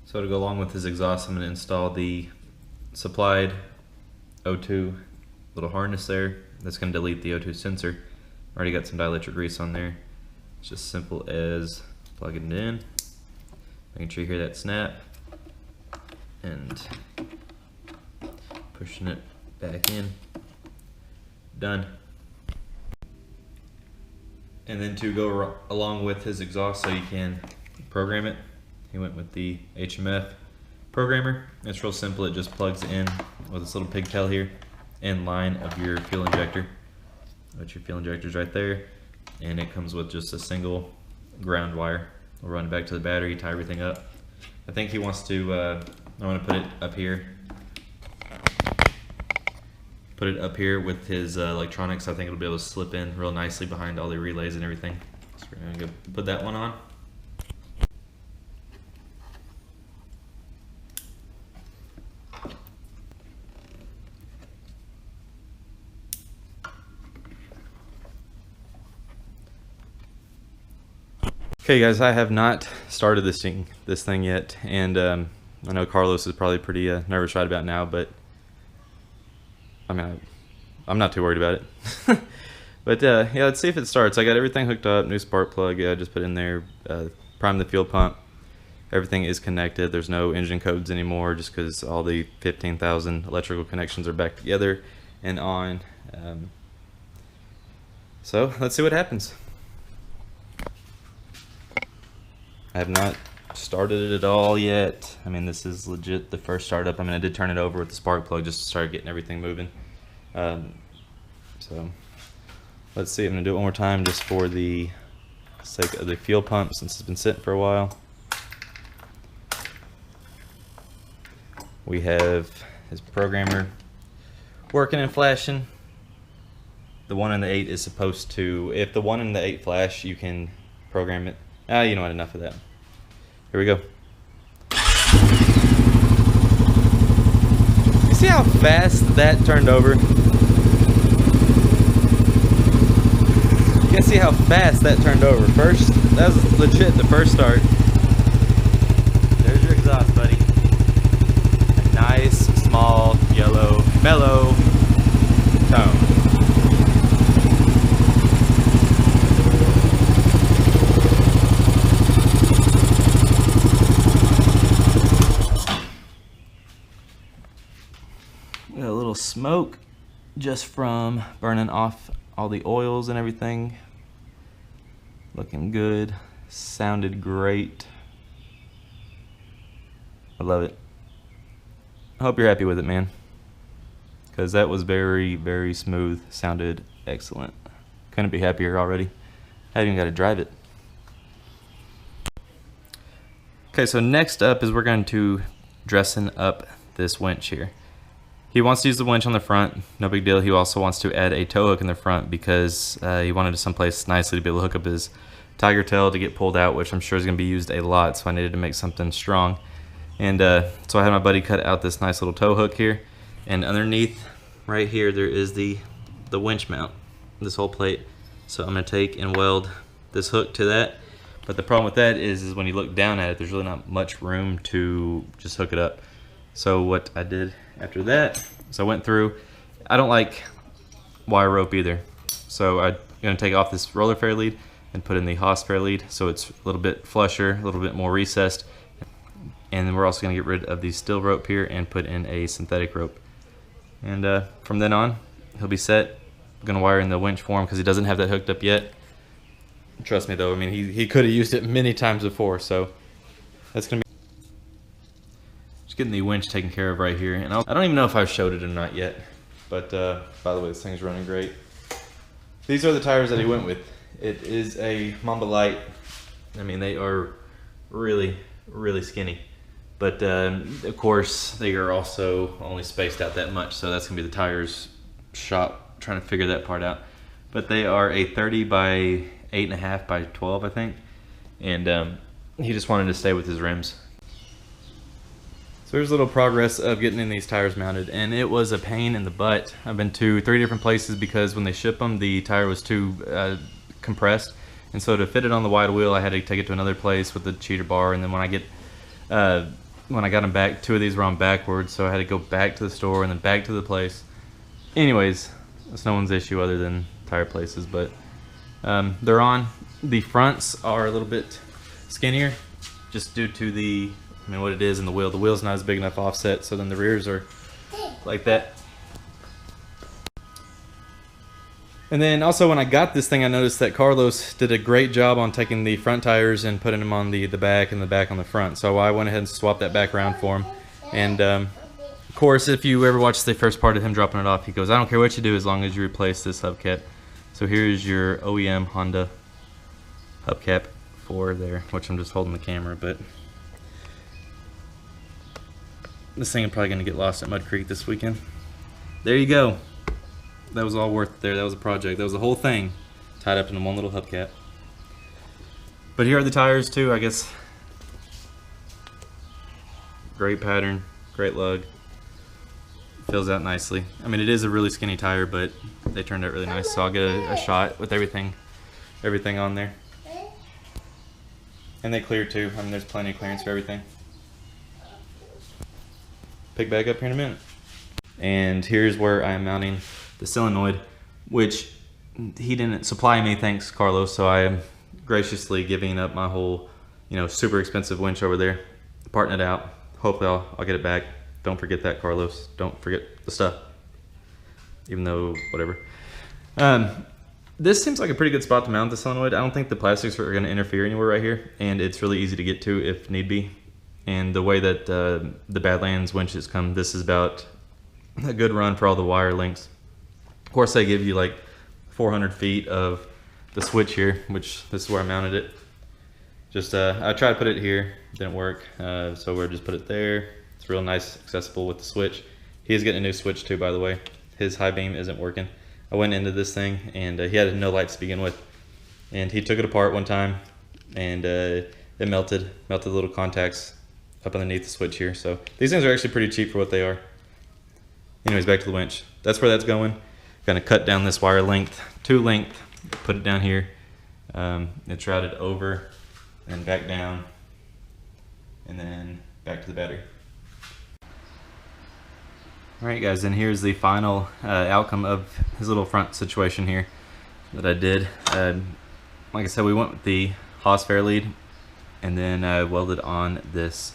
So to go along with his exhaust, I'm going to install the supplied O2 little harness there. That's going to delete the O2 sensor. Already got some dielectric grease on there. It's just simple as plugging it in, making sure you hear that snap, and pushing it back in. Done. And then to go along with his exhaust so you can program it, he went with the HMF programmer. It's real simple. It just plugs in with this little pigtail here in line of your fuel injector. Which your fuel injector's right there, and it comes with just a single ground wire. We'll run it back to the battery, tie everything up. I think he wants to, I want to put it up here. Put it up here with his electronics. I think it'll be able to slip in real nicely behind all the relays and everything. So we're gonna go put that one on. Okay guys, I have not started this thing yet, and I know Carlos is probably pretty nervous right about now, but I mean, I'm not too worried about it. But yeah, let's see if it starts. I got everything hooked up, new spark plug, I just put in there, prime the fuel pump. Everything is connected. There's no engine codes anymore just because all the 15,000 electrical connections are back together and on. So let's see what happens. I have not started it at all yet. I mean, this is legit the first startup. I mean, I did turn it over with the spark plug just to start getting everything moving. So let's see. I'm gonna do it one more time just for the sake of the fuel pump since it's been sitting for a while. We have his programmer working and flashing. The 1 and the 8 is supposed to, if the 1 and the 8 flash, you can program it. You know what, enough of that. Here we go. You see how fast that turned over? You can see how fast that turned over. First, that was legit the first start. There's your exhaust, buddy. A nice, small, yellow, mellow tone. Got a little smoke just from burning off all the oils and everything. Looking good. Sounded great. I love it. I hope you're happy with it, man. Because that was very, very smooth. Sounded excellent. Couldn't be happier already. I haven't even got to drive it. Okay, so next up is we're going to dressing up this winch here. He wants to use the winch on the front, no big deal. He also wants to add a tow hook in the front because he wanted it someplace nicely to be able to hook up his tiger tail to get pulled out, which I'm sure is going to be used a lot, so I needed to make something strong. And so I had my buddy cut out this nice little tow hook here, and underneath right here there is the winch mount, this whole plate. So I'm going to take and weld this hook to that. But the problem with that is when you look down at it, there's really not much room to just hook it up. So what I did after that is I went through, I don't like wire rope either. So I'm gonna take off this roller fair lead and put in the Haas fair lead so it's a little bit flusher, a little bit more recessed. And then we're also gonna get rid of the steel rope here and put in a synthetic rope. And from then on, he'll be set. I'm gonna wire in the winch for him because he doesn't have that hooked up yet. Trust me though, I mean, he could have used it many times before, so that's gonna be getting the winch taken care of right here. And I don't even know if I've showed it or not yet, but by the way, this thing's running great. These are the tires that he went with. It is a Mamba Light. I mean, they are really, really skinny, but of course they are also only spaced out that much, so that's gonna be the tires shop trying to figure that part out. But they are a 30 by 8.5 by 12, I think, and he just wanted to stay with his rims. So there's a little progress of getting in these tires mounted, and it was a pain in the butt. I've been to 3 different places because when they ship them, the tire was too compressed, and so to fit it on the wide wheel, I had to take it to another place with the cheater bar. And then when I get when I got them back, 2 of these were on backwards, so I had to go back to the store and then back to the place. Anyways, it's no one's issue other than tire places, but they're on. The fronts are a little bit skinnier, just due to the, I mean, what it is in the wheel. The wheel's not as big enough offset, so then the rears are like that. And then also when I got this thing, I noticed that Carlos did a great job on taking the front tires and putting them on the back and the back on the front. So I went ahead and swapped that back around for him. And of course, if you ever watch the first part of him dropping it off, he goes, I don't care what you do as long as you replace this hubcap. So here's your OEM Honda hubcap for there, which I'm just holding the camera, but this thing is probably going to get lost at Mud Creek this weekend. There you go. That was all worth it there. That was a project. That was the whole thing tied up in one little hubcap. But here are the tires too, I guess. Great pattern, great lug. Fills out nicely. I mean, it is a really skinny tire, but they turned out really nice. So I'll get a shot with everything on there. And they clear too. I mean, there's plenty of clearance for everything. Pick back up here in a minute. And here's where I'm mounting the solenoid, which he didn't supply me, thanks Carlos, so I am graciously giving up my whole, super expensive winch over there, parting it out. Hopefully I'll get it back. Don't forget that, Carlos. Don't forget the stuff. Even though, whatever. This seems like a pretty good spot to mount the solenoid. I don't think the plastics are going to interfere anywhere right here, and it's really easy to get to if need be. And the way that the Badlands winches come, this is about a good run for all the wire links. Of course, they give you like 400 feet of the switch here, which this is where I mounted it. Just I tried to put it here, didn't work, so we'll just put it there. It's real nice, accessible with the switch. He's getting a new switch too, by the way. His high beam isn't working. I went into this thing and he had no lights to begin with, and he took it apart one time and it melted the little contacts up underneath the switch here. So these things are actually pretty cheap for what they are. Anyways, back to the winch. That's where that's going. Gonna cut down this wire length to length, put it down here. It's routed over and back down, and then back to the battery. All right, guys, and here's the final outcome of his little front situation here that I did. Like I said, we went with the Haas fair lead, and then welded on this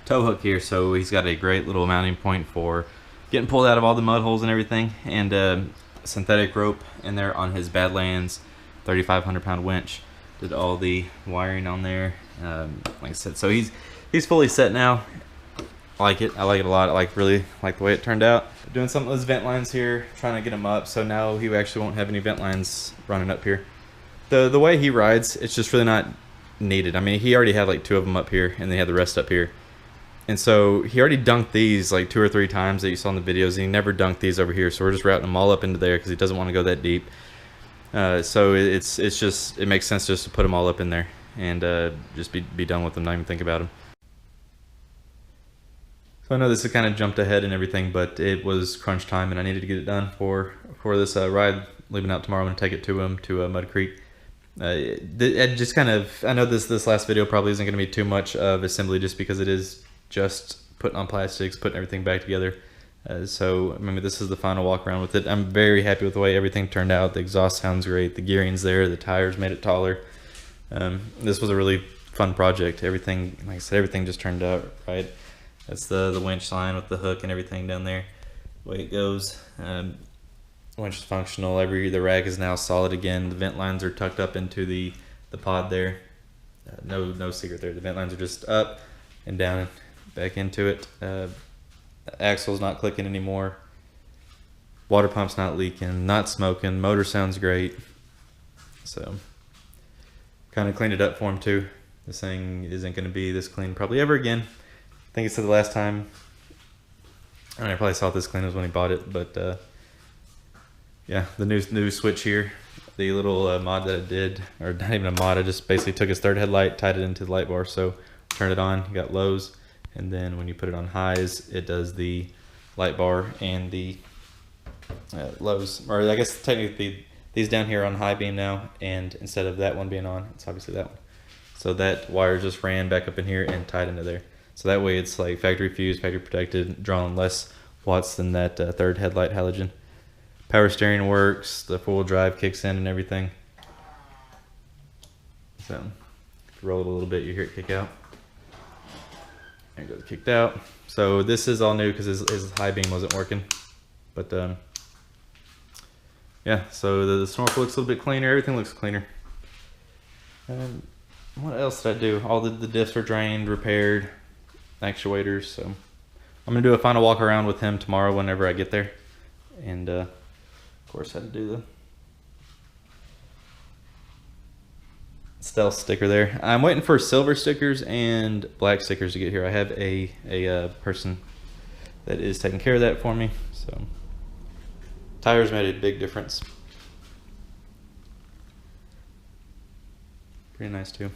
tow hook here, so he's got a great little mounting point for getting pulled out of all the mud holes and everything, and synthetic rope in there on his Badlands 3,500 pound winch. Did all the wiring on there, like I said, so he's fully set now. I like it a lot. I really like the way it turned out. Doing something with his vent lines here, trying to get them up, so now he actually won't have any vent lines running up here. The way he rides, it's just really not needed. I mean, he already had like 2 of them up here, and they had the rest up here. And so he already dunked these like 2 or 3 times that you saw in the videos, and he never dunked these over here. So we're just routing them all up into there because he doesn't want to go that deep. So it makes sense just to put them all up in there and just be done with them, not even think about them. So I know this has kind of jumped ahead and everything, but it was crunch time and I needed to get it done for this ride. Leaving out tomorrow, I'm going to take it to him to Mud Creek. It just kind of, I know this last video probably isn't going to be too much of assembly just because it is just putting on plastics, putting everything back together. So I mean, this is the final walk around with it. I'm very happy with the way everything turned out. The exhaust sounds great. The gearing's there. The tires made it taller. This was a really fun project. Everything, like I said, everything just turned out right. That's the winch line with the hook and everything down there. The way it goes. Winch is functional. The rack is now solid again. The vent lines are tucked up into the pod there. No secret there. The vent lines are just up and down, back into it. Axle's not clicking anymore. Water pump's not leaking, not smoking. Motor sounds great. So kind of cleaned it up for him too. This thing isn't going to be this clean probably ever again. I think he said the last time, I probably saw it this clean was when he bought it, but yeah, the new switch here, the little mod that I did, or not even a mod, I just basically took his third headlight, tied it into the light bar, so turn it on, you got lows, and then when you put it on highs, it does the light bar and the lows, or I guess technically these down here are on high beam now, and instead of that one being on, it's obviously that one. So that wire just ran back up in here and tied into there. So that way it's like factory fused, factory protected, drawing less watts than that third headlight halogen. Power steering works, the 4-wheel drive kicks in and everything. So if you roll it a little bit, you hear it kick out. There it goes, kicked out. So this is all new because his high beam wasn't working. But yeah, so the snorkel looks a little bit cleaner. Everything looks cleaner. And what else did I do? All the diffs are drained, repaired, actuators. So I'm gonna do a final walk around with him tomorrow whenever I get there. And of course I had to do the stealth sticker there. I'm waiting for silver stickers and black stickers to get here. I have a person that is taking care of that for me. So tires made a big difference. Pretty nice too.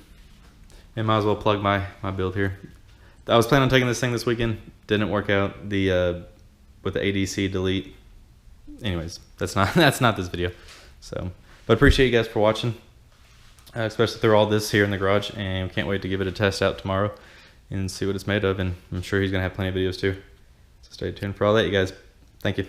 And might as well plug my build here. I was planning on taking this thing this weekend. Didn't work out. The with the ADC delete. Anyways, that's not this video. So, but appreciate you guys for watching. Especially through all this here in the garage, and can't wait to give it a test out tomorrow and see what it's made of. And I'm sure he's gonna have plenty of videos too. So stay tuned for all that, you guys. Thank you.